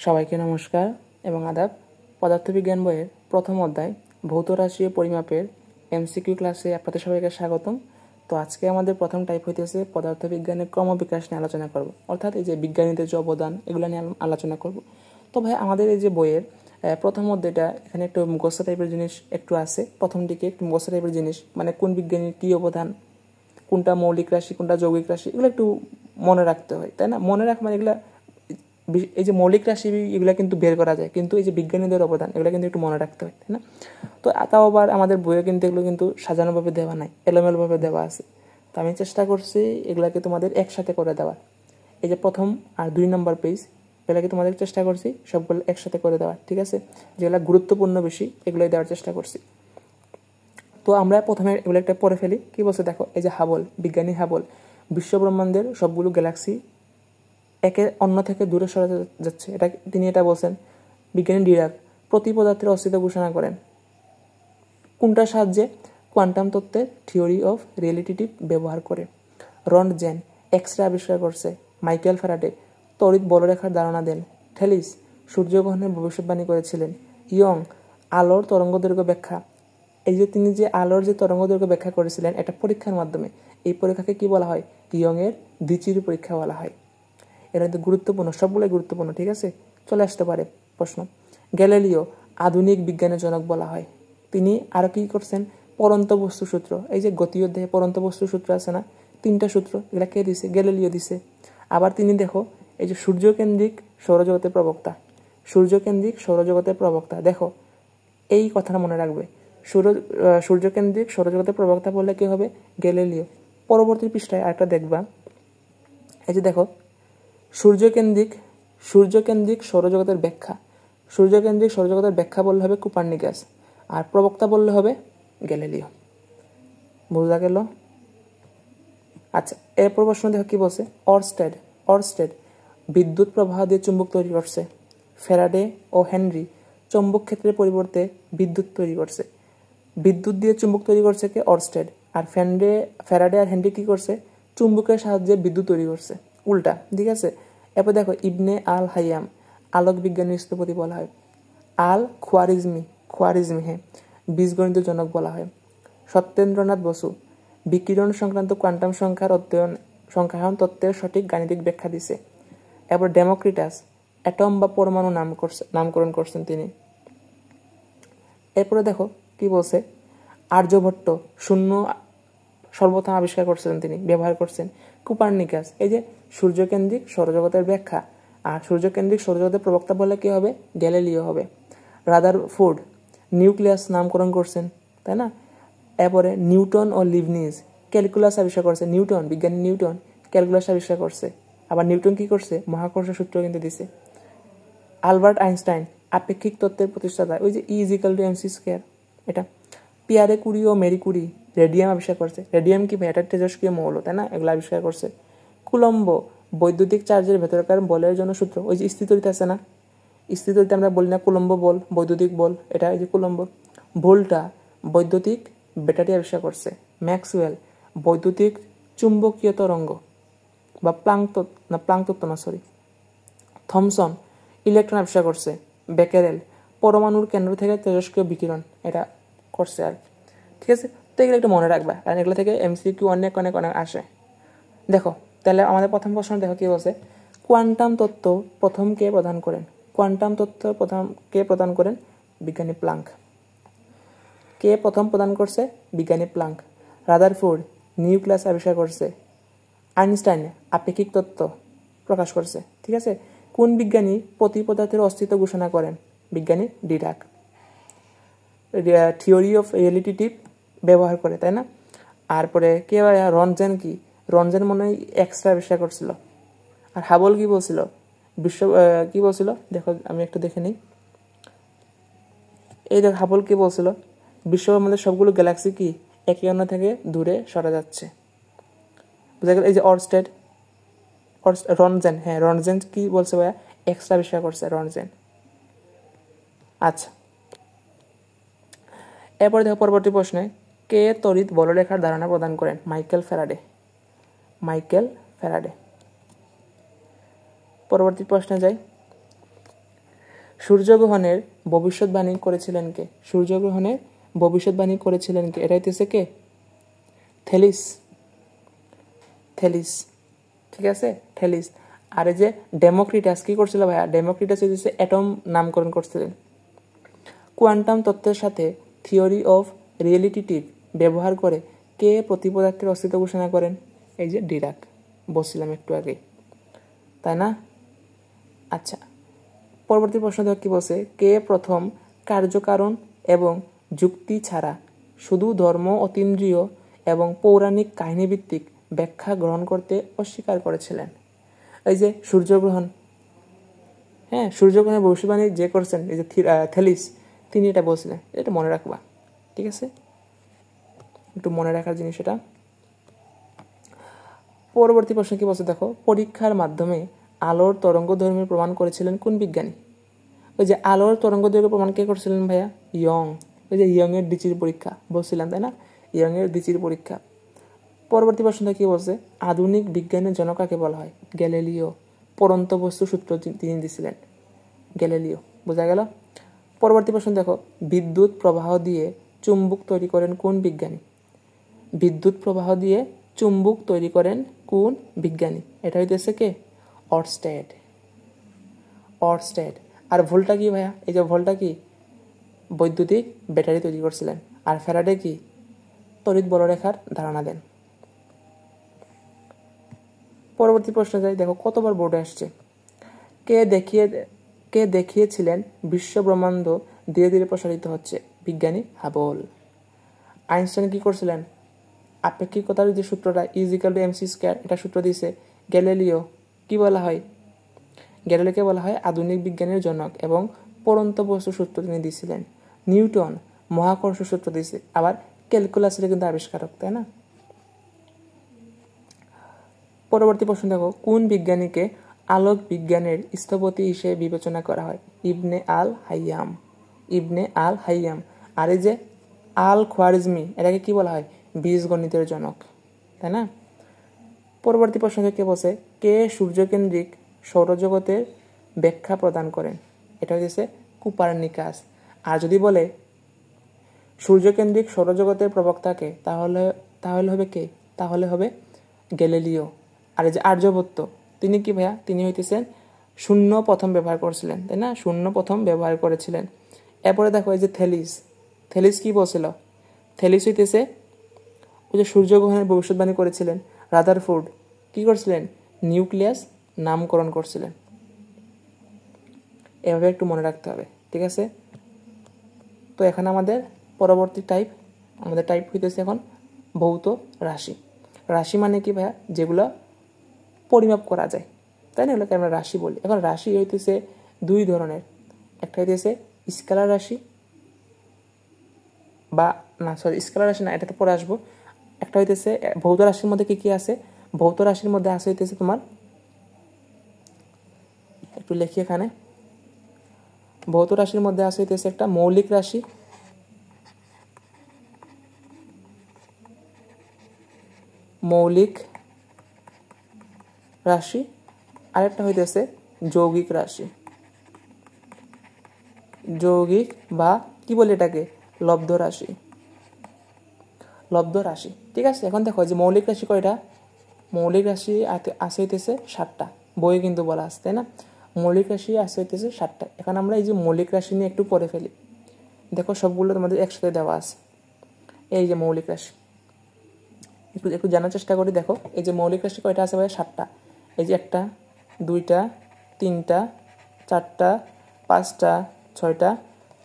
সবাইকে নমস্কার এবং আদাব। পদার্থবিজ্ঞান বইয়ের প্রথম অধ্যায় ভৌত রাশি ও পরিমাপের এমসিকিউ ক্লাসে আপনাদের সবাইকে স্বাগতম। তো আজকে আমাদের প্রথম টাইপ হইতেছে পদার্থবিজ্ঞানের ক্রমবিকাশ নিয়ে আলোচনা করব, অর্থাৎ এই যে বিজ্ঞানীদের যে অবদান এগুলো নিয়ে আলোচনা করব। তো ভাই আমাদের এই যে বইয়ের প্রথম অধ্যায়টা এখানে একটু মুখস্থ টাইপের জিনিস একটু আছে, প্রথম দিকে একটু মুখস্থ টাইপের জিনিস, মানে কোন বিজ্ঞানীর কী অবদান, কোনটা মৌলিক রাশি কোনটা যৌগিক রাশি, এগুলো একটু মনে রাখতে হয়, তাই না? মনে রাখ মানে এগুলা এই যে মৌলিক রাশি এগুলো কিন্তু বের করা যায়, কিন্তু এই যে বিজ্ঞানীদের অবদান এগুলো কিন্তু একটু মনে রাখতে হয়, তাই না? তো তাও আবার আমাদের বইয়ে কিন্তু এগুলো কিন্তু সাজানোভাবে দেওয়া নাই, এলোমেলোভাবে দেওয়া আছে। তো আমি চেষ্টা করছি এগুলাকে তোমাদের একসাথে করে দেওয়ার। এই যে প্রথম আর 2 নম্বর পেজ এগুলাকে তোমাদের চেষ্টা করছি সবগুলো একসাথে করে দেওয়ার, ঠিক আছে? যেগুলো গুরুত্বপূর্ণ বেশি এগুলোই দেওয়ার চেষ্টা করছি। তো আমরা প্রথমে এগুলো একটা পড়ে ফেলি। কী বলছে দেখো, এই যে হাবল, বিজ্ঞানী হাবল বিশ্বব্রহ্মাণ্ডের সবগুলো গ্যালাক্সি একে অন্য থেকে দূরে সরে যাচ্ছে, তিনি এটা বলছেন। বিজ্ঞানী ডিরাক প্রতি পদার্থের অস্তিত্ব ঘোষণা করেন কোনটার সাহায্যে? কোয়ান্টাম তত্ত্বের থিওরি অফ রিলেটিভিটি ব্যবহার করে। রন্টজেন এক্স রে আবিষ্কার করছে। মাইকেল ফ্যারাডে তড়িৎ বলরেখার ধারণা দেন। থেলিস সূর্যগ্রহণের ভবিষ্যৎবাণী করেছিলেন। ইয়ং আলোর তরঙ্গদৈর্ঘ্য ব্যাখ্যা, এই যে তিনি যে আলোর যে তরঙ্গদৈর্ঘ্য ব্যাখ্যা করেছিলেন এটা পরীক্ষার মাধ্যমে, এই পরীক্ষাকে কি বলা হয়? ইয়ংয়ের দ্বিচিরি পরীক্ষা বলা হয়। এটা কিন্তু গুরুত্বপূর্ণ, সবগুলোই গুরুত্বপূর্ণ, ঠিক আছে? চলে আসতে পারে প্রশ্ন। গ্যালিলিও আধুনিক বিজ্ঞানের জনক বলা হয়। তিনি আরও কী করছেন? পরন্ত বস্তু সূত্র, এই যে গতি অধ্যায়ে পরন্ত বস্তু সূত্র আছে না, 3টা সূত্র, এগুলা কে দিছে? গ্যালিলিও দিছে। আবার তিনি দেখো এই যে সূর্যকেন্দ্রিক সৌরজগতের প্রবক্তা, সূর্যকেন্দ্রিক সৌরজগতের প্রবক্তা, দেখো এই কথাটা মনে রাখবে। সূর্যকেন্দ্রিক সৌরজগতের প্রবক্তা বললে কী হবে? গ্যালিলিও। পরবর্তী পৃষ্ঠায় আরেকটা দেখবা, এই যে দেখো সূর্যকেন্দ্রিক সৌরজগতের ব্যাখ্যা, সূর্যকেন্দ্রিক সৌরজগতের ব্যাখ্যা বললে হবে কোপার্নিকাস, আর প্রবক্তা বললে হবে গ্যালিলিও। বোঝা গেল? আচ্ছা, এরপর প্রশ্ন দেখো কি বলছে। অরস্টেড বিদ্যুৎ প্রবাহ দিয়ে চুম্বক তৈরি করছে। ফ্যারাডে ও হেনরি চৌম্বক ক্ষেত্রের পরিবর্তে বিদ্যুৎ তৈরি করছে। বিদ্যুৎ দিয়ে চুম্বক তৈরি করছে কে? অরস্টেড। আর ফ্যারাডে আর হেনরি কী করছে? চুম্বকের সাহায্যে বিদ্যুৎ তৈরি করছে, উল্টা, ঠিক আছে? এরপর দেখো ইবনে আল হাইয়াম আলোক বিজ্ঞানের স্থপতি বলা হয়। আল খোয়ারিজমি হ্যাঁ বীজগণিতের জনক বলা হয়। সত্যেন্দ্রনাথ বসু বিকিরণ সংক্রান্ত কোয়ান্টাম সংখ্যায়ন তত্ত্বের সঠিক গাণিতিক ব্যাখ্যা দিছে। এরপর ডেমোক্রিটাস অ্যাটম বা পরমাণু নামকরণ করছেন তিনি। এরপরে দেখো কি বলছে। আর্যভট্ট শূন্য সর্বপ্রথম আবিষ্কার করছিলেন, তিনি ব্যবহার করছেন। কোপার্নিকাস এই যে সূর্যকেন্দ্রিক সৌরজগতের ব্যাখ্যা, আর সূর্যকেন্দ্রিক সৌরজগতের প্রবক্তা বলে কি হবে? গ্যালিলিও হবে। রাদারফোর্ড নিউক্লিয়াস নামকরণ করছেন, তাই না? এরপরে নিউটন ও লিবনিজ ক্যালকুলাস আবিষ্কার করছে। বিজ্ঞানী নিউটন ক্যালকুলাস আবিষ্কার করছে। আবার নিউটন কি করছে? মহাকর্ষ সূত্র কিন্তু দিছে। আলবার্ট আইনস্টাইন আপেক্ষিক তত্ত্বের প্রতিষ্ঠাতা, ওই যে E=mc², এটা। পিয়ারে কুরি ও মেরি কুরি রেডিয়াম আবিষ্কার করছে। রেডিয়াম কি ভাই? এটা তেজস্ক্রিয় মৌল, তাই না? এগুলো আবিষ্কার করছে। কুলম্বো বৈদ্যুতিক চার্জের ভেতরকার বলের জন্য সূত্র, ওই যে স্থিতরিতে আছে না, স্থিতরিতে আমরা বলি না কুলম্বো বল, বৈদ্যুতিক বল, এটা এই যে কুলম্বো। ভোল্টা বৈদ্যুতিক ব্যাটারি আবিষ্কার করছে। ম্যাক্সওয়েল বৈদ্যুতিক চুম্বকীয় তরঙ্গ বা প্লাঙ্ক তত্ত্ব না, থমসন ইলেকট্রন আবিষ্কার করছে। বেকেরেল পরমাণুর কেন্দ্র থেকে তেজস্ক্রিয় বিকিরণ এটা করছে, আর ঠিক আছে? তো এগুলো একটু মনে রাখবা, কারণ এগুলো থেকে এমসিকিউ অনেক অনেক অনেক আসে। দেখো তাহলে আমাদের প্রথম প্রশ্ন দেখো কি বলছে। কোয়ান্টাম তত্ত্ব প্রথম কে প্রদান করেন? কোয়ান্টাম তত্ত্ব প্রথম কে প্রদান করেন? বিজ্ঞানী প্লাঙ্ক। কে প্রথম প্রদান করছে? বিজ্ঞানী প্লাঙ্ক। রাদারফোর্ড নিউক্লিয়াস আবিষ্কার করছে। আইনস্টাইন আপেক্ষিক তত্ত্ব প্রকাশ করছে, ঠিক আছে? কোন বিজ্ঞানী প্রতি পদার্থের অস্তিত্ব ঘোষণা করেন? বিজ্ঞানী ডিরাক থিওরি অফ রিলেটিভিটি ব্যবহার করে, তাই না? আর পরে কে? রন্টজেন রন্টজেন মনে হয় এক্সট্রা আবিষ্কার করছিল। আর হাবল কি বলছিল? কি বলছিল দেখো, আমি একটু দেখে নিই। এই দেখো হাবল কি বলছিল? বিশ্বব্রহ্মাণ্ডের সবগুলো গ্যালাক্সি কি একে অন্য থেকে দূরে সরে যাচ্ছে। বুঝা গেল? এই যে রন্টজেন কি বলছে ভাইয়া? এক্সট্রা আবিষ্কার করছে রন্টজেন। আচ্ছা, এরপরে দেখো পরবর্তী প্রশ্নে, কে তড়িৎ বলরেখার ধারণা প্রদান করেন? Michael Faraday. পরবর্তী প্রশ্নে যাই। সূর্যগ্রহণের ভবিষ্যৎবাণী করেছিলেন কে? সূর্যগ্রহণের ভবিষ্যৎবাণী করেছিলেন কে? এটা হইতেছে কে? থেলিস। থেলিস, ঠিক আছে, থেলিস। আর এই যে ডেমোক্রিটাস কি করছিল ভাইয়া? ডেমোক্রিটাস হইতেছে অ্যাটম নামকরণ করছিলেন। কোয়ান্টাম তত্ত্বের সাথে থিওরি অফ রিয়েলিটিটিভ ব্যবহার করে কে প্রতিপদার্থের অস্তিত্ব ঘোষণা করেন? এই যে ডিরাক, বলছিলাম একটু আগে, তাই না? আচ্ছা, পরবর্তী প্রশ্ন দেখো কি বলছে, কে প্রথম কার্যকারণ এবং যুক্তি ছাড়া শুধু ধর্ম অতীন্দ্রিয় এবং পৌরাণিক কাহিনীভিত্তিক ব্যাখ্যা গ্রহণ করতে অস্বীকার করেছিলেন? এই যে সূর্যগ্রহণ, হ্যাঁ, সূর্যগ্রহণের ভবিষ্যৎবাণী যে করছেন এই যে থেলিস, তিনি এটা বলছিলেন। এটা মনে রাখবা, ঠিক আছে, একটু মনে রাখার জিনিস এটা। পরবর্তী প্রশ্ন কি বলছে দেখো, পরীক্ষার মাধ্যমে আলোর তরঙ্গদৈর্ঘ্য প্রমাণ করেছিলেন কোন বিজ্ঞানী? ওই যে আলোর তরঙ্গদৈর্ঘ্য প্রমাণ কে করছিলেন ভাইয়া? ইয়ং। ওই যে ইয়ং এর দ্বিচির পরীক্ষা বলছিলাম, তাই না? ইয়ং এর দ্বিচির পরীক্ষা। পরবর্তী প্রশ্নটা কি বলছে, আধুনিক বিজ্ঞানের জনক কাকে বলা হয়? গ্যালিলিও। পরন্ত বস্তু সূত্র তিনি দিছিলেন, গ্যালিলিও। বোঝা গেল? পরবর্তী প্রশ্ন দেখো, বিদ্যুৎ প্রবাহ দিয়ে চুম্বক তৈরি করেন কোন বিজ্ঞানী? বিদ্যুৎ প্রবাহ দিয়ে চুম্বক তৈরি করেন কোন বিজ্ঞানী? এটা হইতেছে কে? অর্স্টেড। অর্স্টেড। আর ভোল্টা কি ভাইয়া? এই যে ভোল্টা কি? বৈদ্যুতিক ব্যাটারি তৈরি করছিলেন। আর ফ্যারাডে কি? তড়িৎ বলরেখার ধারণা দেন। পরবর্তী প্রশ্ন যাই, দেখো কতবার বোর্ডে আসছে। কে দেখিয়েছিলেন বিশ্ব ব্রহ্মাণ্ড ধীরে ধীরে প্রসারিত হচ্ছে? বিজ্ঞানী হাবল। আইনস্টাইন কি করছিলেন? আপেক্ষিকতার যে সূত্রটা E=mc², এটা সূত্র দিয়েছে। গ্যালিলিও কি বলা হয়? গ্যালিলিওকে বলা হয় আধুনিক বিজ্ঞানের জনক এবং পরন্ত বস্তু সূত্র তিনি দিয়েছিলেন। নিউটন মহাকর্ষ সূত্র দিয়েছে। আবার ক্যালকুলাসের কিন্তু আবিষ্কারক, তাই না? পরবর্তী প্রশ্ন দেখো, কোন বিজ্ঞানীকে আলোক বিজ্ঞানের স্থপতি হিসেবে বিবেচনা করা হয়? ইবনে আল হাইয়াম। ইবনে আল হাইয়াম। আর এই যে আল খোয়ারিজমি, এটাকে কি বলা হয়? বীজগণিতের জনক, তাই না? পরবর্তী প্রশ্ন থেকে বলছে, কে সূর্যকেন্দ্রিক সৌরজগতের ব্যাখ্যা প্রদান করেন? এটা হচ্ছে কোপারনিকাস। আর যদি বলে সূর্যকেন্দ্রিক সৌরজগতের প্রবক্তাকে, তাহলে হবে কে? তাহলে হবে গ্যালিলিও। আর এই যে আর্যভট্ট, তিনি কি ভাইয়া? তিনি হইতেছেন শূন্য প্রথম ব্যবহার করেছিলেন, তাই না? শূন্য প্রথম ব্যবহার করেছিলেন। এরপরে দেখো এই যে থেলিস। থেলিস কি বলছিল? থেলিস হইতেছে ওই যে সূর্যগ্রহণের ভবিষ্যৎবাণী করেছিলেন। রাদারফোর্ড কি করছিলেন? নিউক্লিয়াস নামকরণ করছিলেন। এভাবে একটু মনে রাখতে হবে, ঠিক আছে? তো এখন আমাদের পরবর্তী আমাদের টাইপ হইতেছে এখন ভৌত রাশি। রাশি মানে কি ভাইয়া? যেগুলো পরিমাপ করা যায়, তাই না? এগুলোকে আমরা রাশি বলি। এখন রাশি হইতেছে দুই ধরনের। একটা হইতেছে স্কেলার রাশি, বা না সরি স্কেলার রাশি না, এটাতে পরে আসবো। একটা হইতেছে ভৌত রাশির মধ্যে কি কি আছে? ভৌত রাশির মধ্যে আছে হইতেছে তোমার, একটু লিখি এখানে, ভৌত রাশির মধ্যে আছে হইতেছে একটা মৌলিক রাশি, মৌলিক রাশি, আরেকটা হইতেছে যৌগিক রাশি। যৌগিক বা কি বলে এটাকে? লব্ধ রাশি। লব্ধ রাশি, ঠিক আছে? এখন দেখো যে মৌলিক রাশি কয়টা? মৌলিক রাশি আছে হইতেছে 7টা, বইয়ে কিন্তু বলা আছে, তাই না? মৌলিক রাশি আছে হইতেছে 7টা। এখন আমরা এই যে মৌলিক রাশি নিয়ে একটু পরে ফেলি। দেখো সবগুলো তোমাদের একসাথে দেওয়া আছে। এই যে মৌলিক রাশি একটু জানার চেষ্টা করি। দেখো এই যে মৌলিক রাশি কয়টা আছে ভাই? 7টা। এই যে 1টা 2টা 3টা 4টা 5টা 6টা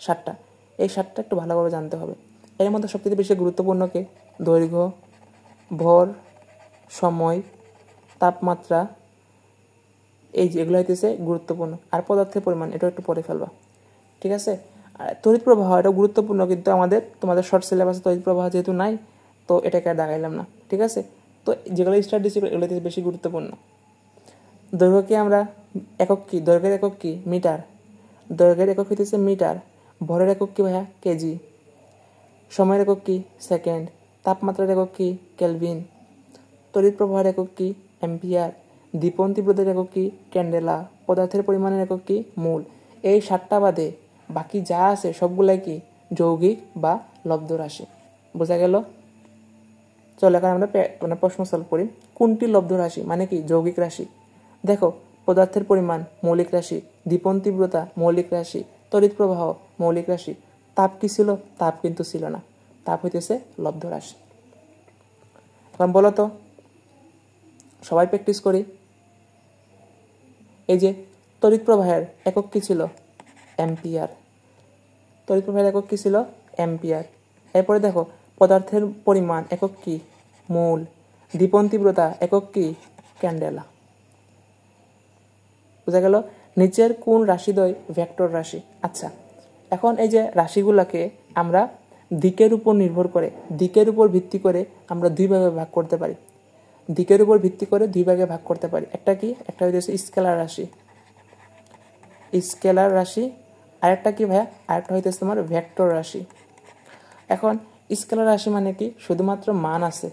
7টা। এই 7টা একটু ভালোভাবে জানতে হবে। এর মধ্যে সবথেকে বেশি গুরুত্বপূর্ণ কে? দৈর্ঘ্য, ভর, সময়, তাপমাত্রা, এই যে এগুলো হইতেছে গুরুত্বপূর্ণ। আর পদার্থের পরিমাণ, এটা একটু পরে ফেলবা, ঠিক আছে? আর তড়িৎ প্রবাহ, এটা গুরুত্বপূর্ণ, কিন্তু তোমাদের শর্ট সিলেবাসে তড়িৎ প্রবাহ যেহেতু নাই, তো এটাকে আর দাগাইলাম না, ঠিক আছে? তো যেগুলো স্টার ডিসি এগুলো বেশি গুরুত্বপূর্ণ। দৈর্ঘ্যকে আমরা একক কি? দৈর্ঘ্যের একক কি? মিটার। দৈর্ঘ্যের একক হইতেছে মিটার। ভরের একক কি ভাইয়া? কেজি। সময়ের একক কি? সেকেন্ড। তাপমাত্রার একক কি? কেলভিন। তড়িৎ প্রবাহের একক কি? অ্যাম্পিয়ার। দীপন তীব্রতার একক কি? ক্যান্ডেলা। পদার্থের পরিমাণের একক কি? মোল। এই 7টা বাদে বাকি যা আছে সবগুলাই কি যৌগিক বা লব্ধ রাশি। বোঝা গেল? চলো এখন আমরা প্রশ্ন সলভ করি। কোনটি লব্ধ রাশি মানে কি যৌগিক রাশি? দেখো, পদার্থের পরিমাণ মৌলিক রাশি, দীপন তীব্রতা মৌলিক রাশি, তড়িৎ প্রবাহ মৌলিক রাশি। তাপ কি ছিল? তাপ কিন্তু ছিল না, তাপ হইতেছে লব্ধ রাশি। এখন বলো তো, সবাই প্র্যাকটিস করি। এই যে তড়িৎ প্রবাহের একক কি ছিল? অ্যাম্পিয়ার। তড়িৎ প্রবাহের একক কি ছিল? অ্যাম্পিয়ার। এরপরে দেখো, পদার্থের পরিমাণ একক কি? মোল। দীপন তীব্রতা একক কি? ক্যান্ডেলা। বোঝা গেল? নিচের কোন রাশিদ্বয় ভেক্টর রাশি? আচ্ছা, এখন এই যে রাশিগুলোকে আমরা দিকের উপর নির্ভর করে, দিকের উপর ভিত্তি করে আমরা দুই ভাগে ভাগ করতে পারি। দিকের উপর ভিত্তি করে দুই ভাগে ভাগ করতে পারি। একটা কি? একটা হইতেছে স্কেলার রাশি, স্কেলার রাশি। আরেকটা কি ভাইয়া? আরেকটা হইতেছে তোমার ভেক্টর রাশি। এখন স্কেলার রাশি মানে কি? শুধুমাত্র মান আছে,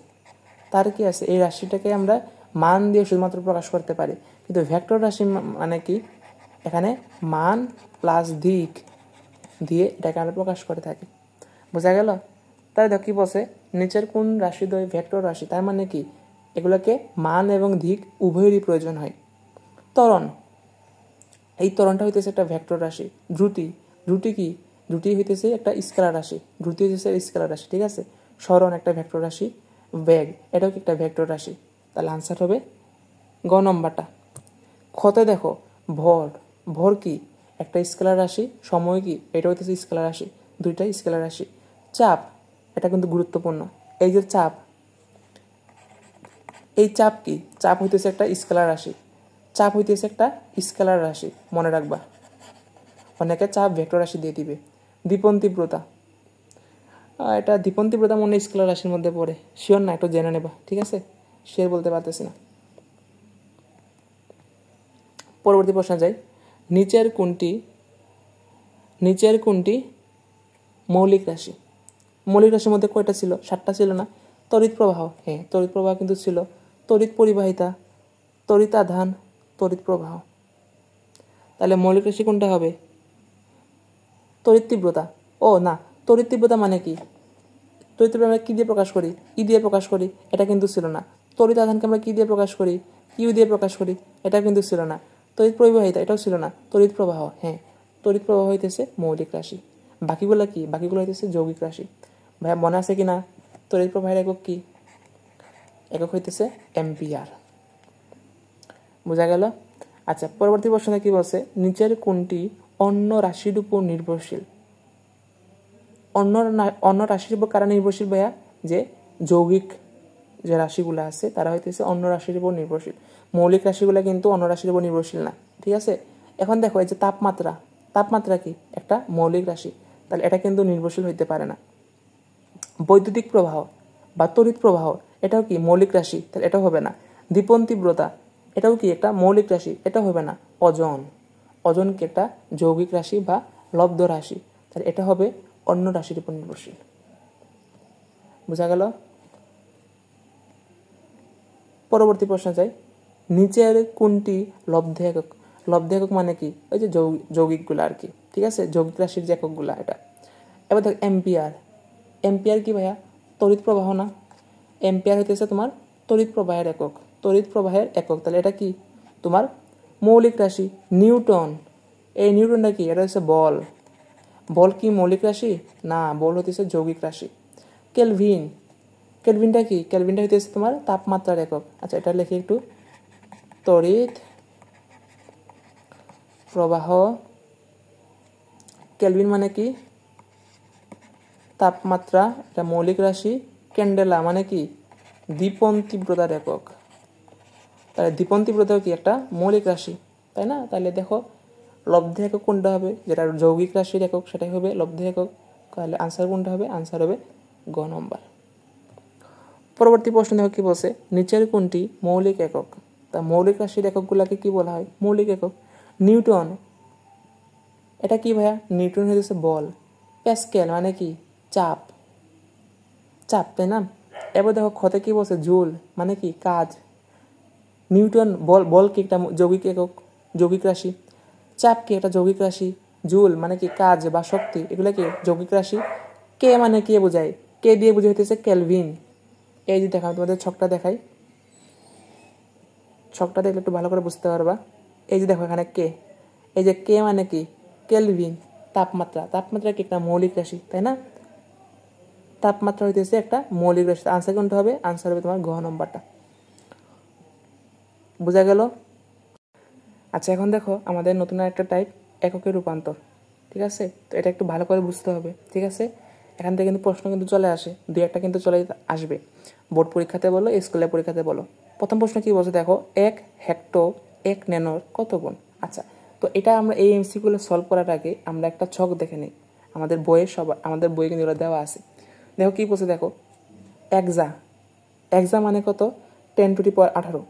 তার কি আছে? এই রাশিটাকে আমরা মান দিয়ে শুধুমাত্র প্রকাশ করতে পারি। কিন্তু ভেক্টর রাশি মানে কি? এখানে মান প্লাস দিক দিয়ে এটাকে আমরা প্রকাশ করে থাকি। বোঝা গেল? তাই দেখো কি বলছে, নিচের কোন রাশিদ্বয় ভেক্টর রাশি? তার মানে কি এগুলোকে মান এবং দিক উভয়েরই প্রয়োজন হয়। ত্বরণ, এই ত্বরণটা হইতেছে একটা ভেক্টর রাশি। দ্রুতি, দ্রুতি কি? দ্রুতি হইতেছে একটা স্কেলার রাশি, দ্রুতি হইতেছে স্কেলার রাশি, ঠিক আছে। সরণ একটা ভেক্টর রাশি। বেগ, এটাও কি একটা ভেক্টর রাশি। তাহলে আনসার হবে গ নম্বরটা। ক্ষতে দেখো, ভর, ভর কি? একটা স্কেলার রাশি। সময় কি? এটা হইতেছে স্কেলার রাশি, দুইটাই স্কেলার রাশি। চাপ, এটা কিন্তু গুরুত্বপূর্ণ। এই যে চাপ, এই চাপ কি? চাপ হইতেছে একটা স্কেলার রাশি, চাপ হইতেছে একটা স্কেলার রাশি, মনে রাখবা। অনেকে চাপ ভেক্টর রাশি দিয়ে দিবে। দীপন তীব্রতা, এটা দীপন তীব্রতা মনে স্কেলার রাশির মধ্যে পড়ে, শিওর না, একটু জেনে নেবা, ঠিক আছে। শিওর বলতে পারতেছি না। পরবর্তী প্রশ্ন যাই। নিচের কোনটি মৌলিক রাশি? মৌলিক রাশির মধ্যে কয়টা ছিল? 7টা ছিল না? তড়িৎ প্রবাহ, হ্যাঁ তড়িৎ প্রবাহ কিন্তু ছিল। তড়িৎ পরিবাহিতা, তড়িৎ আধান, তড়িৎ প্রবাহ। তাহলে মৌলিক রাশি কোনটা হবে? তড়িৎ তীব্রতা। ও না, তড়িৎ তীব্রতা মানে কি? তড়িৎ তীব্রতা আমরা কী দিয়ে প্রকাশ করি? ই দিয়ে প্রকাশ করি, এটা কিন্তু ছিল না। তড়িৎ আধানকে আমরা কী দিয়ে প্রকাশ করি? ইউ দিয়ে প্রকাশ করি, এটা কিন্তু ছিল না। তড়িৎ পরিবাহিতা, এটাও ছিল না। তড়িৎ প্রবাহ, হ্যাঁ তড়িৎ প্রবাহ হইতেছে মৌলিক রাশি। বাকিগুলো কি? বাকিগুলো হইতেছে যৌগিক রাশি। ভাইয়া মনে আছে কি না? তড়িৎ প্রবাহের একক কি? একক হইতেছে অ্যাম্পিয়ার। বোঝা গেল? আচ্ছা, পরবর্তী প্রশ্নে কি বলছে? নিচের কোনটি অন্য রাশির উপর নির্ভরশীল? অন্য রাশির উপর কারা নির্ভরশীল ভাইয়া? যে যৌগিক যে রাশিগুলো আছে তারা হইতেছে অন্য রাশির উপর নির্ভরশীল। মৌলিক রাশিগুলো কিন্তু অন্য রাশির উপর নির্ভরশীল না, ঠিক আছে। এখন দেখো, এই যে তাপমাত্রা, তাপমাত্রা কি? একটা মৌলিক রাশি, তাহলে এটা কিন্তু নির্ভরশীল হইতে পারে না। বৈদ্যুতিক প্রবাহ বা তড়িৎ প্রবাহ, এটাও কি মৌলিক রাশি? তাহলে এটাও হবে না। দীপন তীব্রতা, এটাও কি একটা মৌলিক রাশি? এটাও হবে না। ওজন, ওজন কি একটা যৌগিক রাশি বা লব্ধ রাশি? তাহলে এটা হবে অন্য রাশির উপর নির্ভরশীল। বোঝা গেল? পরবর্তী প্রশ্ন যাই। নিচের কোনটি লব্ধ একক? লব্ধ একক মানে কি? ওই যে যৌগিকগুলো আর কি, ঠিক আছে, যৌগিক রাশির যে এককগুলো এটা। এবার দেখ অ্যাম্পিয়ার, অ্যাম্পিয়ার কি ভাইয়া? তড়িৎ প্রবাহ না? অ্যাম্পিয়ার হইতেছে তোমার তড়িৎ প্রবাহের একক, তড়িৎ প্রবাহের একক। তাহলে এটা কি? তোমার মৌলিক রাশি। নিউটন, এই নিউটনটা কি? এটা হচ্ছে বল। বল কি মৌলিক রাশি? না, বল হইতেছে যৌগিক রাশি। কেলভিন, কেলভিনটা কি? কেলভিনটা হইতেছে তোমার তাপমাত্রার একক। আচ্ছা, এটা লিখি একটু। তড়িৎ প্রবাহ, কেলভিন মানে কি? তাপমাত্রা, এটা মৌলিক রাশি। ক্যান্ডেলা মানে কি? দীপন তীব্রতার একক। তাহলে দীপন তীব্রতাও কি একটা মৌলিক রাশি, তাই না? তাহলে দেখো লব্ধ একক কোনটা হবে? যেটা যৌগিক রাশির একক সেটাই হবে লব্ধ একক। তাহলে আনসার কোনটা হবে? আনসার হবে গ নম্বর। পরবর্তী প্রশ্ন দেখো কি বলছে? নিচের কোনটি মৌলিক একক? তা মৌলিক রাশির এককগুলোকে কি বলা হয়? মৌলিক একক। নিউটন, এটা কি ভাইয়া? নিউটন হইতেছে বল। প্যাসকেল মানে কি? চাপ, চাপ, তাই না? এবার দেখো ক্ষতে কি বলছে? জুল মানে কি? কাজ। নিউটন, বল, বল কি একটা যৌগিক একক, যৌগিক রাশি। চাপ কি একটা যৌগিক রাশি, জুল মানে কি কাজ বা শক্তি, এগুলো কি যৌগিক রাশি। কে মানে কে বোঝায়, কে দিয়ে বুঝে হইতেছে কেলভিন। এই যে দেখা তোমাদের ছকটা দেখাই, ছকটা দেখলে একটু ভালো করে বুঝতে পারবা। এই যে দেখো এখানে কে, এই যে কে মানে কি কেলভিন। তাপমাত্রা, তাপমাত্রা কি একটা মৌলিক রাশি, তাই না? তাপমাত্রা হইতেছে একটা মৌলিক রাশি। আনসার কোনটা হবে? আনসার হবে তোমার ঘ নম্বরটা। বোঝা গেল? আচ্ছা এখন দেখো আমাদের নতুন একটা টাইপ এককের রূপান্তর, ঠিক আছে? তো এটা একটু ভালো করে বুঝতে হবে, ঠিক আছে? এখান থেকে কিন্তু প্রশ্ন কিন্তু চলে আসে, দুই একটা কিন্তু চলে আসবে, বোর্ড পরীক্ষাতে বলো, স্কুলের পরীক্ষাতে বলো। প্রথম প্রশ্ন কি বলছে দেখো, 1 হেক্টর 1 ন্যানোর কত গুণ। আচ্ছা, তো এটা আমরা এই এমসিকিউগুলো সলভ করার আগে আমরা একটা ছক দেখে নিই। আমাদের বইয়ে আমাদের বইয়ে কিন্তু এগুলো দেওয়া আছে। দেখো কি বলছে দেখো, একজা, একজা মানে কত? 10⁻18।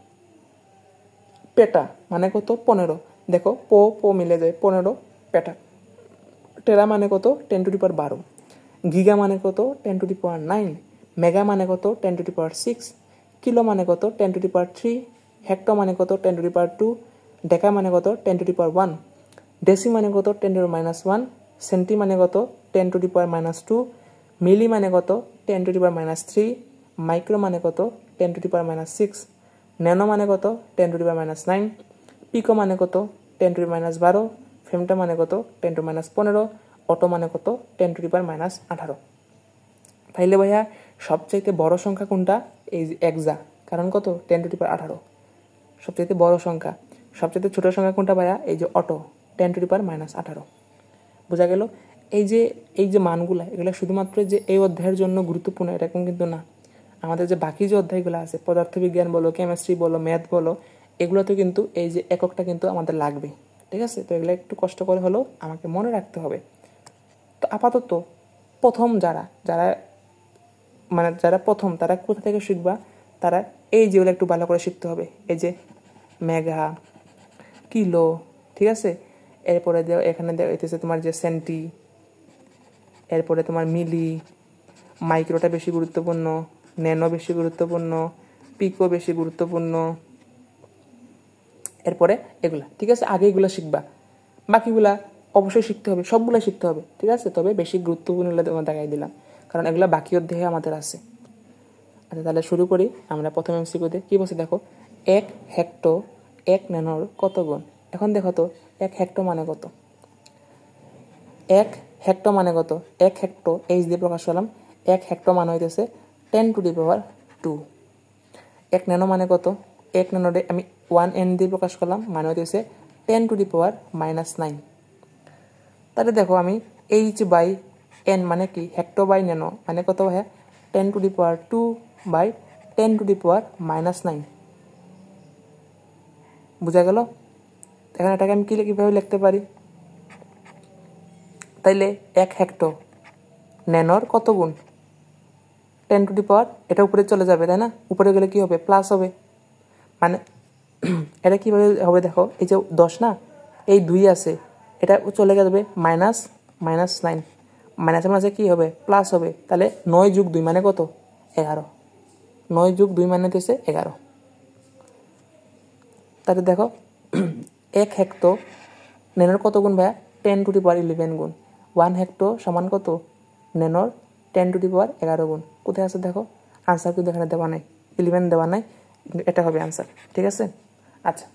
পেটা মানে কত? 15। দেখো পো মিলে যায়, 15 পেটা। টেরা মানে কত? 10⁻12। গিগা মানে কত? 10⁻9। মেগা মানে কত? 10⁻6। কিলো মানে কত? 10⁻3। হেক্টর মানে কত? 10⁻2। ডেকা মানে কত? 10⁻1। ডেসি মানে কত? 10⁻1। সেন্টি মানে কত? 10⁻2। মিলি মানে কত? 10⁻3। মাইক্রো মানে কত? 10⁻6। ন্যানো মানে কত? 10⁻9। পিকো মানে কত? 10⁻12। ফেমটা মানে কত? 10⁻15। অটো মানে কত? 10⁻18। তাইলে ভাইয়া সবচাইতে বড় সংখ্যা কোনটা? এই যে একজা, কারণ কত? 10⁻18 সবচাইতে বড় সংখ্যা। সবচাইতে ছোট সংখ্যা কোনটা ভাইয়া? এই যে অটো, 10⁻18। বোঝা গেল? এই যে মানগুলা, এগুলো শুধুমাত্র যে এই অধ্যায়ের জন্য গুরুত্বপূর্ণ এরকম কিন্তু না। আমাদের যে বাকি যে অধ্যায়গুলো আছে, পদার্থবিজ্ঞান বলো, কেমিস্ট্রি বলো, ম্যাথ বলো, এগুলোতে কিন্তু এই যে এককটা কিন্তু আমাদের লাগবে, ঠিক আছে? তো এগুলো একটু কষ্ট করে হলেও আমাকে মনে রাখতে হবে। তো আপাতত প্রথম যারা প্রথম, তারা কোথা থেকে শিখবা? তারা এই যেগুলো একটু ভালো করে শিখতে হবে। এই যে মেগা, কিলো, ঠিক আছে? এরপরে এখানে হইতেছে তোমার যে সেন্টি, এরপরে তোমার মিলি, মাইক্রোটা বেশি গুরুত্বপূর্ণ, ন্যানো বেশি গুরুত্বপূর্ণ, পিকো বেশি গুরুত্বপূর্ণ, এরপরে এগুলা, ঠিক আছে? আগে এগুলো শিখবা, বাকিগুলা অবশ্যই শিখতে হবে, সবগুলো শিখতে হবে, ঠিক আছে? তবে বেশি গুরুত্বপূর্ণ তোমার দেখাই দিলাম, কারণ এগুলো বাকি অধ্যায়ে আমাদের আছে। আচ্ছা তাহলে শুরু করি। আমরা প্রথম এমসিকিউতে কি বলছি দেখো, 1 হেক্টর 1 ন্যানোর কত গুণ। এখন দেখো তো 1 হেক্টর মানে কত? 1 হেক্টর মানে কত? 1 হেক্টর এইচ দিয়ে প্রকাশ করলাম। 1 হেক্টর মানে হইতেছে 10⁻²। 1 ন্যানো মানে কত? 1 ন্যানোতে আমি 1n দিয়ে প্রকাশ করলাম, মানে হইতেছে 10⁻⁻9। তাহলে দেখো আমি h/n মানে কি? হেক্টর বাই ন্যানো মানে কত হয়? 10⁻²/10⁻⁻9। বুঝা গেল? এখন এটাকে আমি কীভাবে লিখতে পারি? তাইলে 1 হেক্টর ন্যানোর কত গুণ? 10⁻, এটা উপরে চলে যাবে, তাই না? উপরে গেলে কি হবে? প্লাস হবে। মানে এটা কীভাবে হবে দেখো, এই যে 10 না, এই 2 আছে, এটা চলে যাবে -9, মাইনাসের মাঝে কী হবে? প্লাস হবে। তাহলে 9+2 মানে কত? 11। 9+2 মানে হচ্ছে 11। তাহলে দেখো 1 হেক্টর ন্যানোর কত গুণ ভাইয়া? 10⁻11 গুণ। 1 হেক্টর সমান কত? ন্যানোর 10⁻11 গুণ। কোথায় আছে দেখো? আনসার কিন্তু এখানে দেওয়া নাই, 11 দেওয়া নাই, এটা হবে আনসার, ঠিক আছে? আচ্ছা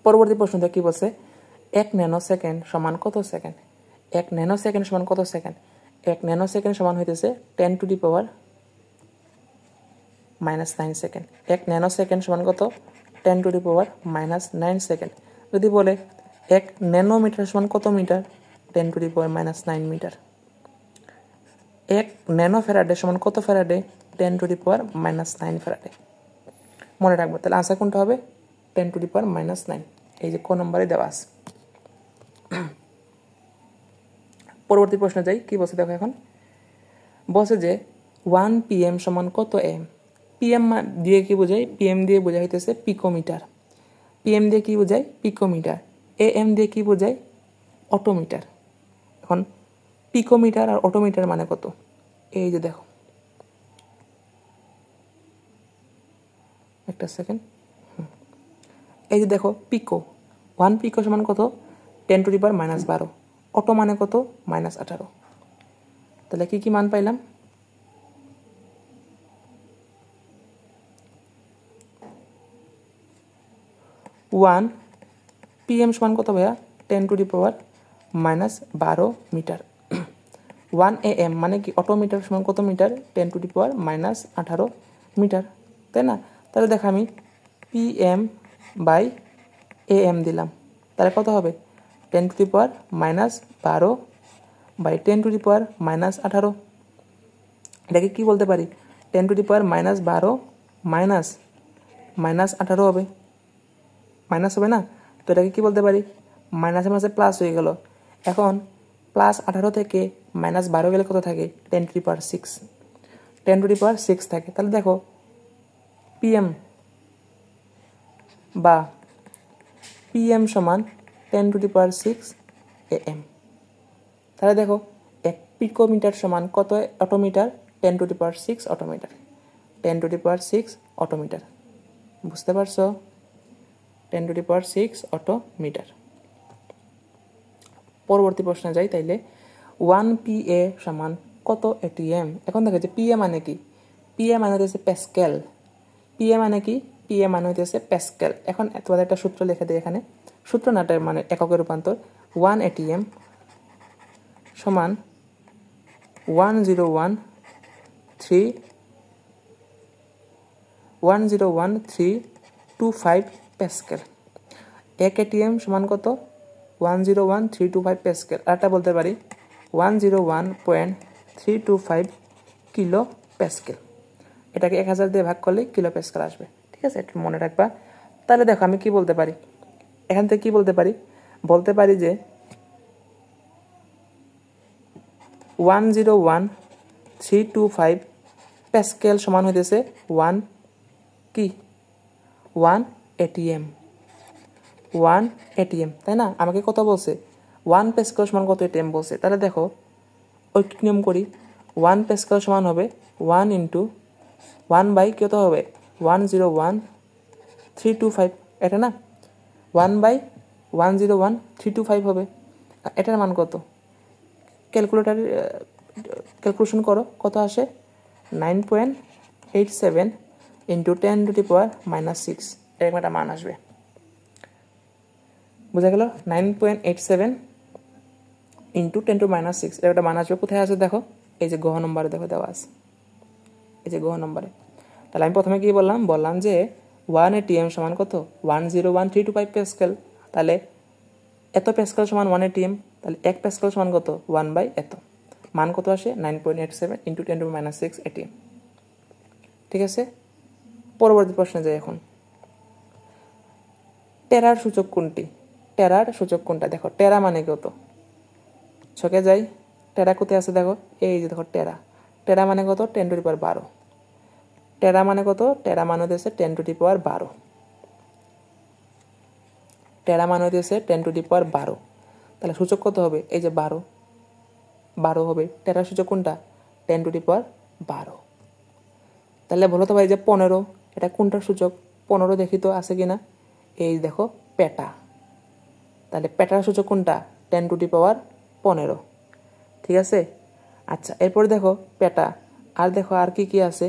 পরবর্তী প্রশ্নটা কি বলছে? 1 ন্যানো সেকেন্ড সমান কত সেকেন্ড? 1 ন্যানো সেকেন্ড সমান কত সেকেন্ড? 1 ন্যানো সেকেন্ড সমান হইতেছে 10⁻⁻9 সেকেন্ড। 1 ন্যানো সেকেন্ড সমান কত? 10⁻⁻9 সেকেন্ড। যদি বলে 1 ন্যানোমিটার সমান কত মিটার? 10⁻⁻9 মিটার। 1 ন্যানো ফ্যারাডে সমান কত ফ্যারাডে? 10⁻⁻9 ফ্যারাডে। মনে রাখবো। তাহলে আনসার কোনটা হবে? 10⁻⁻9। এই যে ক নম্বরে দেওয়া আছে। পরবর্তী প্রশ্ন যাই, কি বলছে দেখো এখন। বলছে যে 1 PM সমান কত AM? PM দিয়ে কি বোঝায়? PM দিয়ে বোঝা হইতেছে পিকোমিটার। PM দিয়ে কি বোঝায়? পিকোমিটার। AM দিয়ে কি বোঝায়? অটোমিটার। এখন পিকোমিটার আর অটোমিটার মানে কত? এই যে দেখো, একটা সেকেন্ড, এই যে দেখো পিকো, 1 পিকো সমান কত 10⁻⁻12। অটো মানে কত -18। তাহলে কি মান পাইলাম? 1 PM সমান কত ভাইয়া 10⁻⁻12 মিটার। 1 AM মানে কি অটো মিটার সমান কত মিটার 10⁻⁻18 মিটার, তাই না? তাহলে দেখ আমি PM/AM দিলাম, তাহলে কত হবে 10⁻⁻12 বাই 10⁻⁻18। এটাকে কি বলতে পারি 10⁻⁻12 -18 হবে, মাইনাস হবে না? তো এটাকে কি বলতে পারি মাইনাসে মাসে প্লাস হয়ে গেল। এখন +18 থেকে -12 গেলে কত থাকে 10⁶। 10⁶ থাকে। তাহলে দেখো PM বা PM সমান 10⁶ AM। তাহলে দেখো 1 পিকোমিটার সমান কত অটোমিটার 10⁶ অটোমিটার। 10⁶ অটোমিটার, বুঝতে পারছো? 10⁶ অটোমিটার। পরবর্তী প্রশ্নে যাই তাইলে 1 PA সমান কত ATM। এখন দেখো যে PA মানে কি, PA মানে হচ্ছে প্যাসকেল। PA মানে কি, PA মানে হচ্ছে প্যাসকেল। এখন তোমাদের একটা সূত্র লিখে দিই এখানে, সূত্র নাটার মানে এককের রূপান্তর। 1 ATM সমান 101,325 প্যাসকেল। 1 ATM সমান কত 101,325 প্যাসকেল। আরটা বলতে পারি 101.325 কিলো প্যাসকেল। এটাকে 1000 দিয়ে ভাগ করলে কিলো প্যাসকেল আসবে, ঠিক আছে? একটু মনে রাখবা। তাহলে দেখো আমি কি বলতে পারি এখান থেকে, কি বলতে পারি যে 101,325 প্যাসকেল সমান হইতেছে 1 ATM। 1 ATM, তাই না? আমাকে কত বলছে 1 প্যাসকেল সমান কত ATM বলছে। তাহলে দেখো ঐকিক নিয়ম করি, 1 প্যাসকেল সমান হবে 1 × 1 কত হবে 101,325, এটা না 1/101,325 হবে। এটার মান কত? ক্যালকুলেশন করো, কত আসে 9.87 × 10⁻⁻6, এরকম একটা মান আসবে। বোঝা গেল? 9.87 × 10⁻⁶ এর একটা মান আসবে। কোথায় আছে দেখো, এই যে গহ নম্বরে দেখো দেওয়া আছে, এই যে গহ নম্বরে। তাহলে আমি প্রথমে কি বললাম যে 1 ATM সমান কত 101,325 প্যাসকেল। তাহলে এত প্যাসকেল সমান 1 ATM, তাহলে 1 প্যাসকেল সমান কত 1/এত। মান কত আসে 9.87 × 10⁻⁶ ATM, ঠিক আছে? পরবর্তী প্রশ্নে যাই এখন। টেরার সূচক কোনটি? টেরার সূচক কোনটা? দেখো টেরা মানে কত, ছকে যাই, টেরা কোথায় আছে দেখো, এই যে দেখো টেরা। টেরা মানে কত 10⁻12। টেরা মানে কত, টেরা মানে হচ্ছে 10⁻12। টেরা মানে হচ্ছে 10⁻12। তাহলে সূচক কত হবে, এই যে 12 হবে। টেরার সূচক কোনটা 10⁻12। তাহলে বলো তো ভাই যে 15, এটা কোনটার সূচক? 15 দেখি তো আছে কিনা, এই দেখো পেটা। তাহলে পেটার সূচক কোনটা 10⁻15, ঠিক আছে? আচ্ছা, এরপরে দেখো পেটা, আর দেখো আর কি কি আছে,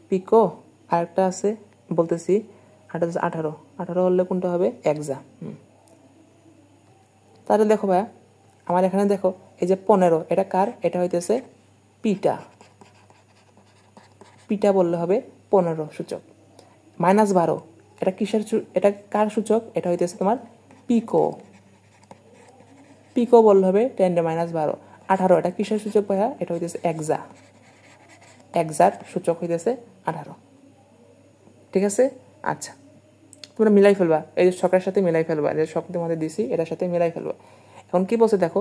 পিকো, আরেকটা আছে বলতেছি, 18 হলে কোনটা হবে এক্সা। তাহলে দেখো ভাইয়া আমার এখানে দেখো এই যে 15, এটা কার? এটা হইতেছে পিটা। পিটা বললে হবে 15 সূচক। -12 এটা কিসের, এটা কার সূচক? এটা হইতেছে তোমার পিকো। পিকো বললে হবে 10⁻12। 18 এটা কিসের সূচক ভাইয়া? এটা হইতেছে এক্সা। এক্সার সূচক হইতেছে 18, ঠিক আছে? আচ্ছা, তোমরা মিলাই ফেলবা, এই যে ছকের সাথে মিলাই ফেলবা, যে ছক তোমাদের দিছি এটার সাথে মিলাই ফেলবা। এখন কি বলছে দেখো,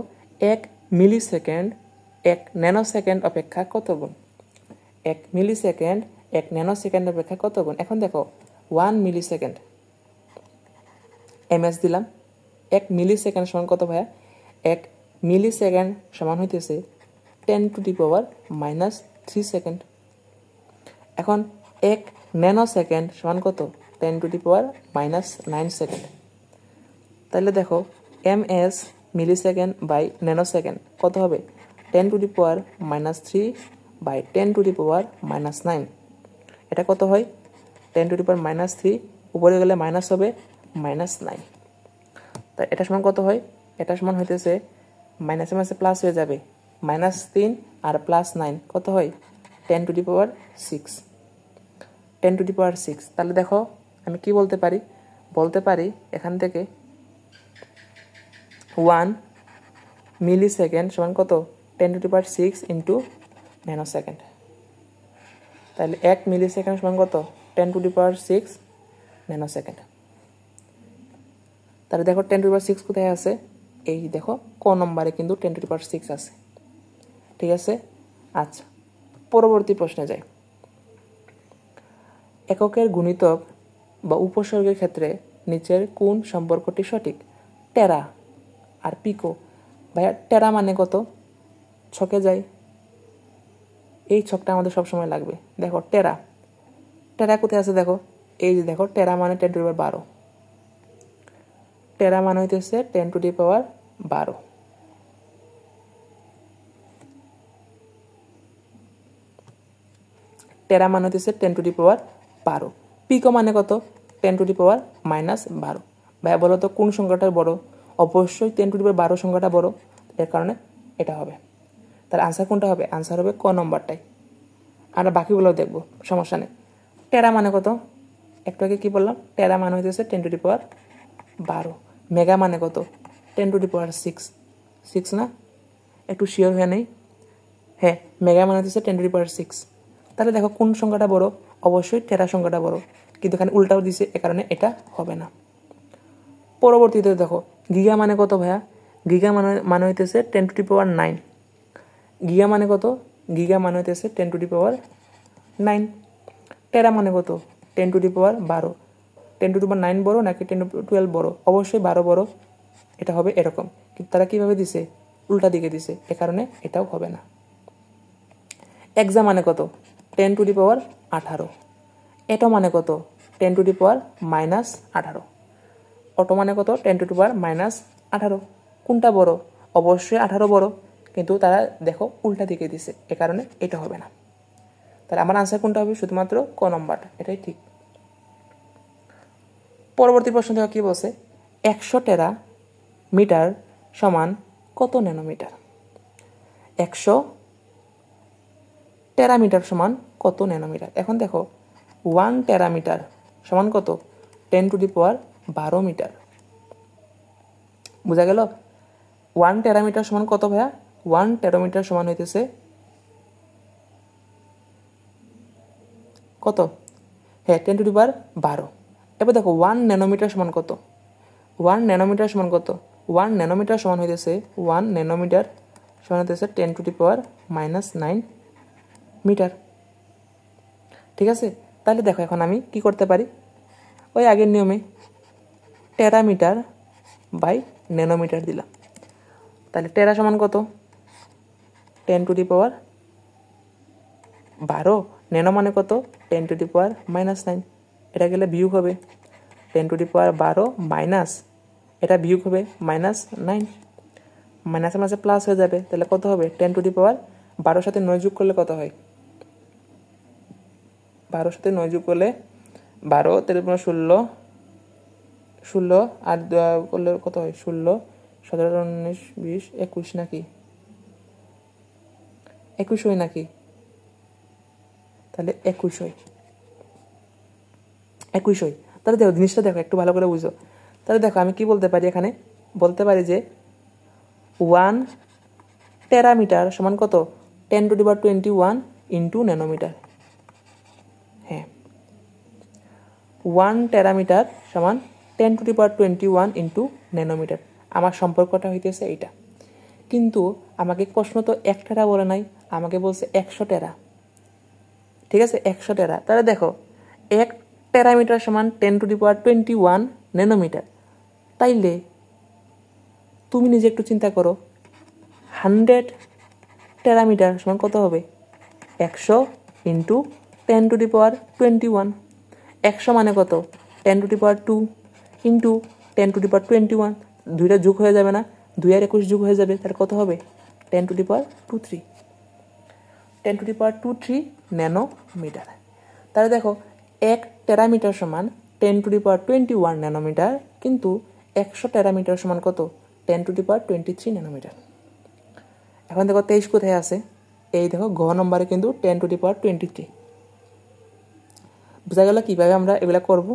1 মিলিসেকেন্ড 1 ন্যানোসেকেন্ড অপেক্ষা কত গুণ? 1 মিলিসেকেন্ড 1 ন্যানোসেকেন্ড অপেক্ষা কত গুণ? এখন দেখো 1 মিলিসেকেন্ড ms দিলাম। 1 মিলিসেকেন্ড সমান কত ভাইয়া? 1 মিলিসেকেন্ড সমান হইতেছে 10⁻³ সেকেন্ড। এখন 1 ন্যানোসেকেন্ড সমান কত? 10⁻⁹ সেকেন্ড। তাহলে দেখো ms মিলিসেকেন্ড বাই ন্যানোসেকেন্ড কত হবে 10⁻³ / 10⁻⁹ এটা কত হয় 10⁻³ উপরে গেলে মাইনাস হবে -9। তাই এটা সমান কত হয় এটা সমান হইতেছে মাইনাসে মাইনাসে প্লাস হয়ে যাবে -3 আর +9 কত হয় 10⁻⁶। তাহলে দেখো আমি কি বলতে পারি এখান থেকে 1 মিলিসেকেন্ড সমান কত 10⁶ ইন্টু ন্যানোসেকেন্ড। তাহলে 1 মিলিসেকেন্ড সমান কত 10⁶ ন্যানোসেকেন্ড। তাহলে দেখো 10⁶ কোথায় আছে এই দেখো ক নম্বরে কিন্তু 10⁶ আছে। ঠিক আছে, আচ্ছা পরবর্তী প্রশ্নে যাই। এককের গুণিতক বা উপসর্গের ক্ষেত্রে নিচের কোন সম্পর্কটি সঠিক? টেরা আর পিকো। ভাইয়া টেরা মানে কত? ছকে যাই, এই ছকটা আমাদের সবসময় লাগবে। দেখো টেরা কোথায় আছে দেখো, এই যে দেখো টেরা মানে 10⁻12। টেরা মানে হইতেছে 10⁻12। টেরা মানে হইতেছে 10⁻12। পিকো মানে কত 10⁻⁻12। ভাইয়া বলো তো কোন সংখ্যাটা বড়? অবশ্যই 10⁻12 সংখ্যাটা বড়, এর কারণে এটা হবে। তার আনসার কোনটা হবে? আনসার হবে ক নম্বরটাই। আমরা বাকিগুলো দেখব, সমস্যা নেই। টেরা মানে কত? একটু আগে কি বললাম? টেরা মানে হইতেছে 10⁻12। মেগা মানে কত? 10⁶ না? একটু শিওর হয়ে নেই। হ্যাঁ, মেগা মানে হইতেছে 10⁶। তাহলে দেখো কোন সংখ্যাটা বড়? অবশ্যই টেরা সংখ্যাটা বড়, কিন্তু এখানে উল্টাও দিছে, এ কারণে এটা হবে না। পরবর্তীতে দেখো গিগা মানে কত ভাইয়া? গিগা মানে হইতেছে 10⁹। গিগা মানে কত? গিগা মানে হইতেছে 10⁹। টেরা মানে কত? 10⁻12। 10⁻9 বড় নাকি 10⁻12 বড়? অবশ্যই 12 বড়, এটা হবে এরকম। কিন্তু তারা কিভাবে দিছে? উল্টা দিকে দিছে, এ কারণে এটাও হবে না। এক্সা মানে কত? 10⁻18। এটো মানে কত? 10⁻−18। অটো মানে কত? 10⁻−18। কোনটা বড়? অবশ্যই 18 বড়, কিন্তু তারা দেখো উল্টা দিকে দিছে, এ কারণে এটা হবে না। তাহলে আমার আনসার কোনটা হবে? শুধুমাত্র ক নম্বরটা, এটাই ঠিক। পরবর্তী প্রশ্ন দেখো কি বলছে, 100 টেরা মিটার সমান কত ন্যানোমিটার? 100 টেরামিটার সমান কত ন্যানোমিটার? এখন দেখো 1 টেরামিটার সমান কত? 10⁻12 মিটার। বুঝা গেল? 1 টেরামিটার সমান কত ভাইয়া? 1 টেরামিটার সমান হইতেছে কত? হ্যাঁ, 10⁻12। এবার দেখো 1 ন্যানোমিটার সমান কত? 1 ন্যানোমিটার সমান কত? 1 ন্যানোমিটার সমান হইতেছে 1 ন্যানোমিটার সমান হইতেছে 10⁻⁹ মিটার। ঠিক আছে, তাহলে দেখো এখন আমি কি করতে পারি? ওই আগের নিয়মে টেরামিটার বাই ন্যানোমিটার দিলাম। তাহলে টেরা সমান কত? 10⁻12। ন্যানো মানে কত? 10⁻−9। এটা গেলে বিয়োগ হবে 10⁻12 মাইনাস, এটা বিয়োগ হবে -9। মাইনাসে মাঝে প্লাস হয়ে যাবে, তাহলে কত হবে? 10⁻12 সাথে 9 যোগ করলে কত হয়? 12 সাথে 9 যোগ করলে 12, 13, 16 আর করলে কত হয়? 16, 17, 19, 20, 21 নাকি 21 হয় নাকি? তাহলে 21 হয়। তাহলে দেখো জিনিসটা দেখো একটু ভালো করে বুঝো। তাহলে দেখো আমি কি বলতে পারি এখানে? বলতে পারি যে 1 টেরামিটার সমান কত? 10⁻21 ইন্টু ন্যানোমিটার। হ্যাঁ, 1 টেরামিটার সমান 10⁻21 ইন্টু ন্যানোমিটার। আমার সম্পর্কটা হইতেছে এইটা। কিন্তু আমাকে প্রশ্ন তো 1 টেরা বলে নাই, আমাকে বলছে 100 টেরা। ঠিক আছে, 100 টেরা। তাহলে দেখো 1 টেরামিটার সমান 10⁻21 ন্যানোমিটার। তাইলে তুমি নিজে একটু চিন্তা করো, 100 টেরামিটার সমান কত হবে? 100 ইন্টু 10⁻21। 100 মানে কত? 10⁻² ইন্টু 10⁻21, দুইটা যোগ হয়ে যাবে না, 2 আর 21 যোগ হয়ে যাবে, তাহলে কত হবে 10⁻23, 10⁻23 ন্যানোমিটার। তাহলে দেখো 1 টেরামিটার সমান 10⁻21 ন্যানোমিটার, কিন্তু 100 টেরামিটার সমান কত 10⁻23 ন্যানোমিটার। এখন দেখো 23 কোথায় আছে, এই দেখো ঘ নম্বরে কিন্তু 10⁻23। বোঝা গেল কীভাবে আমরা এগুলা করব।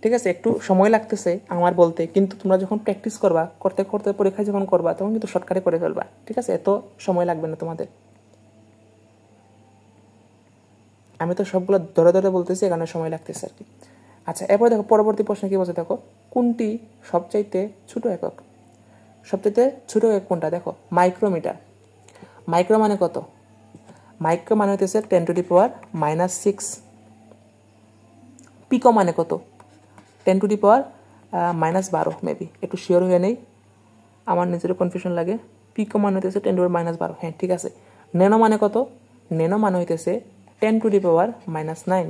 ঠিক আছে, একটু সময় লাগতেছে আমার বলতে, কিন্তু তোমরা যখন প্র্যাকটিস করবা, করতে করতে পরীক্ষা যখন করবা, তখন কিন্তু শর্টকাটে করে ফেলবা। ঠিক আছে, এত সময় লাগবে না তোমাদের। আমি তো সবগুলো ধরে ধরে বলতেছি, এখানে সময় লাগতেছে আর কি। আচ্ছা, এরপরে দেখো পরবর্তী প্রশ্নে কি বলছে দেখো, কোনটি সবচাইতে ছোট একক? সবচাইতে ছোট একক কোনটা? দেখো মাইক্রোমিটার। মাইক্রো মানে কত? মাইক্রো মানে হইতেছে 10⁻⁻6। পিকো মানে কত? 10⁻⁻12 মেবি, একটু শিওর হয়ে নেই, আমার নিজেরও কনফিউশন লাগে। পিকো মানে হইতেছে 10⁻⁻12, হ্যাঁ ঠিক আছে। ন্যানো মানে কত? ন্যানো মানে হইতেছে 10⁻⁻9।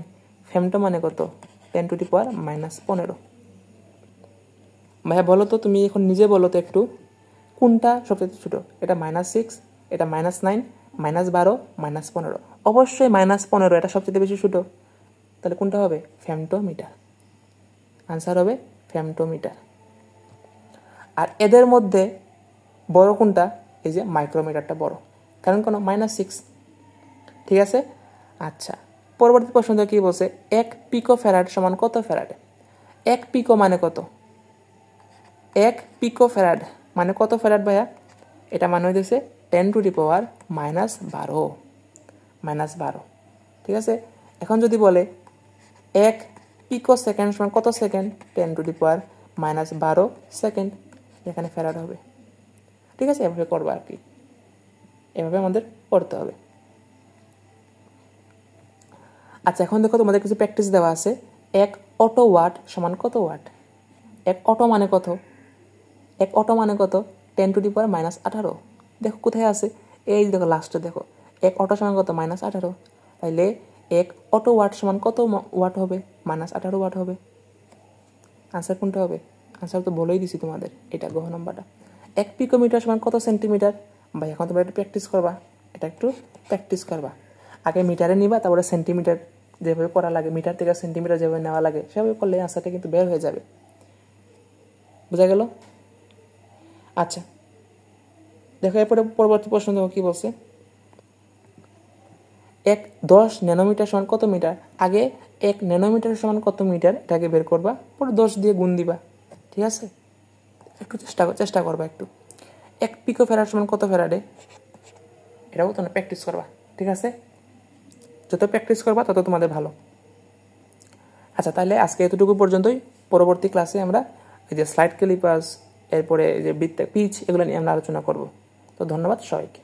ফেমটো মানে কত? 10⁻⁻15। ভাইয়া বলো তো, তুমি এখন নিজে বলো তো একটু, কোনটা সবচেয়ে ছোটো? এটা -6, এটা -9, -12, -15। অবশ্যই -15, এটা সবচেয়ে বেশি ছোটো। তাহলে কোনটা হবে? ফেমটোমিটার। আনসার হবে ফেমটোমিটার। আর এদের মধ্যে বড় কোনটা? এই যে মাইক্রোমিটারটা বড়, কারণ কোনো -6। ঠিক আছে। আচ্ছা, পরবর্তী প্রশ্ন কি বলছে, 1 পিকো ফ্যারাড সমান কত ফ্যারাড? 1 পিকো মানে কত? 1 পিকো ফ্যারাড মানে কত ফ্যারাড ভাইয়া? এটা মানে হইতেছে 10⁻⁻12। ঠিক আছে। এখন যদি বলে 1 পিকো সেকেন্ড সমান কত সেকেন্ড? 10⁻⁻12 সেকেন্ড, এখানে ফ্যারাড হবে। ঠিক আছে, এভাবে করবা আর কি, এভাবে আমাদের করতে হবে। আচ্ছা, এখন দেখো তোমাদের কিছু প্র্যাকটিস দেওয়া আছে। 1 অটো ওয়াট সমান কত ওয়াট? 1 অটো মানে কত? 1 অটো মানে কত? 10⁻⁻18। দেখো কোথায় আছে, এই দেখো লাস্টে দেখো, 1 অটো সমান কত? -18। তাইলে 1 অটো ওয়াট সমান কত ওয়াট হবে? -18 ওয়াট হবে। আনসার কোনটা হবে? আনসার তো বলেই দিছি তোমাদের, এটা গহ নাম্বারটা। 1 পিকোমিটার সমান কত সেন্টিমিটার? ভাই এখন তোমরা একটু প্র্যাকটিস করবা, এটা একটু প্র্যাকটিস করবা। আগে মিটারে নিবা, তারপরে সেন্টিমিটার যেভাবে করা লাগে, মিটার থেকে সেন্টিমিটার যেভাবে নেওয়া লাগে, সেভাবে করলে আনসারটা কিন্তু বের হয়ে যাবে। বোঝা গেল? আচ্ছা, দেখো এরপরে পরবর্তী প্রশ্ন দেখো কি বলছে, 10 ন্যানোমিটার সমান কত মিটার? আগে 1 ন্যানোমিটার সমান কত মিটার এটাকে বের করবা, পরে 10 দিয়ে গুণ দিবা। ঠিক আছে, একটু চেষ্টা করবা একটু। 1 পিকো ফ্যারাড সমান কত ফ্যারাডে? এটাও তোমরা প্র্যাকটিস করবা। ঠিক আছে, যত প্র্যাকটিস করবা তত তোমাদের ভালো। আচ্ছা, তাহলে আজকে এতটুকু পর্যন্তই। পরবর্তী ক্লাসে আমরা এই যে স্লাইড ক্যালিপার্স, এরপরে যে বৃত্ত পিচ, এগুলো নিয়ে আমরা আলোচনা করব। তো ধন্যবাদ সবাইকে।